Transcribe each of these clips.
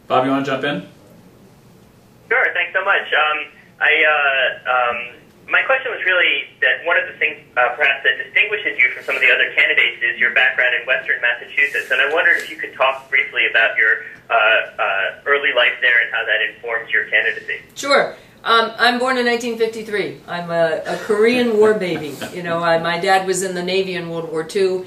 Bob, you want to jump in? Sure, thanks so much. My question was really that one of the things perhaps that distinguishes you from some of the other candidates is your background in Western Massachusetts, and I wondered if you could talk briefly about your early life there and how that informs your candidacy. Sure. I'm born in 1953. I'm a Korean War baby. You know, my dad was in the Navy in World War II.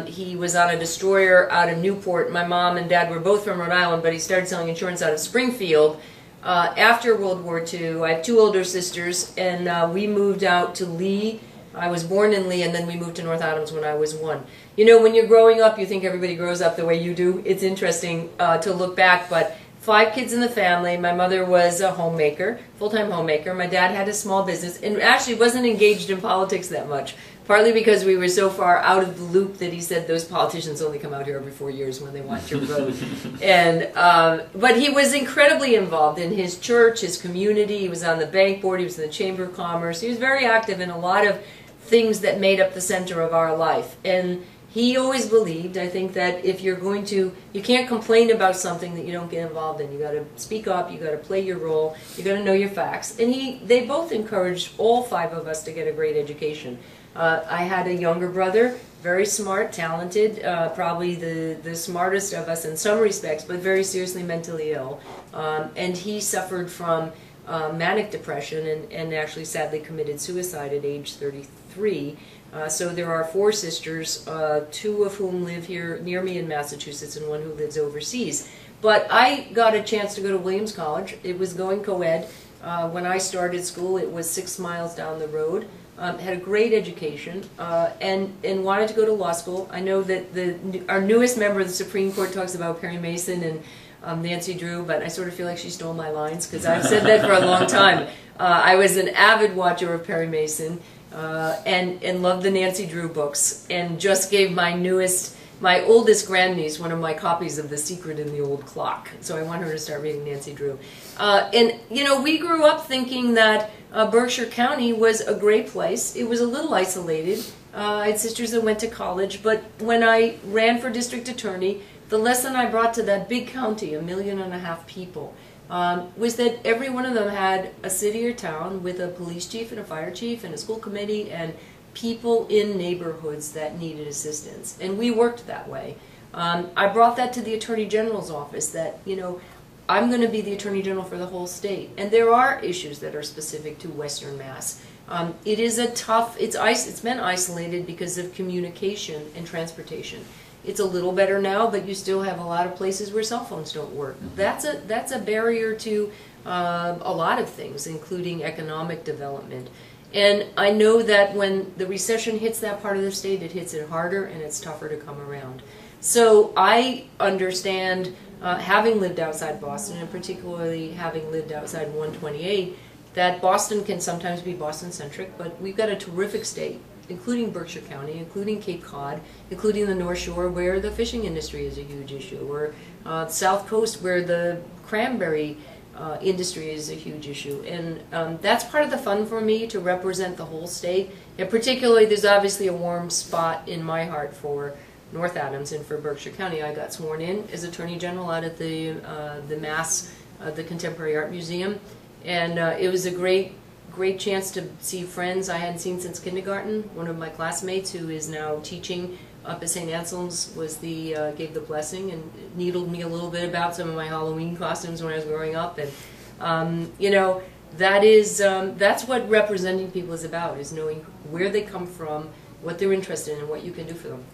He was on a destroyer out of Newport. My mom and dad were both from Rhode Island, but he started selling insurance out of Springfield. After World War II, I have two older sisters, and we moved out to Lee. I was born in Lee, and then we moved to North Adams when I was 1. You know, when you're growing up, you think everybody grows up the way you do. It's interesting to look back, but 5 kids in the family. My mother was a homemaker, full-time homemaker. My dad had a small business, and actually wasn't engaged in politics that much, partly because we were so far out of the loop that he said those politicians only come out here every 4 years when they want your vote. And but he was incredibly involved in his church, his community. He was on the bank board. He was in the Chamber of Commerce. He was very active in a lot of things that made up the center of our life. And he always believed, I think, that if you're going to, you can't complain about something that you don't get involved in. You got to speak up, you got to play your role, you got to know your facts. And they both encouraged all 5 of us to get a great education. I had a younger brother, very smart, talented, probably the smartest of us in some respects, but very seriously mentally ill. And he suffered from manic depression and actually sadly committed suicide at age 33. So there are 4 sisters, 2 of whom live here near me in Massachusetts and 1 who lives overseas. But I got a chance to go to Williams College. It was going co-ed. When I started school, it was 6 miles down the road. Had a great education and wanted to go to law school. I know that our newest member of the Supreme Court talks about Perry Mason and Nancy Drew, but I sort of feel like she stole my lines because I've said that for a long time. I was an avid watcher of Perry Mason. And loved the Nancy Drew books, and just gave my oldest grandniece one of my copies of The Secret in the Old Clock. So I want her to start reading Nancy Drew. And you know, we grew up thinking that Berkshire County was a great place. It was a little isolated. I had sisters that went to college, but when I ran for district attorney, the lesson I brought to that big county, 1.5 million people, was that every one of them had a city or town with a police chief and a fire chief and a school committee and people in neighborhoods that needed assistance. And we worked that way. I brought that to the Attorney General's office, that, you know, I'm going to be the Attorney General for the whole state. And there are issues that are specific to Western Mass. It is a tough, it's been isolated because of communication and transportation. It's a little better now, but you still have a lot of places where cell phones don't work. That's a barrier to a lot of things, including economic development. And I know that when the recession hits that part of the state, it hits it harder and it's tougher to come around. So I understand, having lived outside Boston, and particularly having lived outside 128, that Boston can sometimes be Boston-centric, but we've got a terrific state, including Berkshire County, including Cape Cod, including the North Shore, where the fishing industry is a huge issue, or the South Coast, where the cranberry industry is a huge issue. And that's part of the fun for me, to represent the whole state. And particularly, there's obviously a warm spot in my heart for North Adams and for Berkshire County. I got sworn in as Attorney General out at the the Contemporary Art Museum, and it was a great chance to see friends I hadn't seen since kindergarten. One of my classmates, who is now teaching up at St. Anselm's, was gave the blessing and needled me a little bit about some of my Halloween costumes when I was growing up. And you know, that's what representing people is about, is knowing where they come from, what they're interested in, and what you can do for them.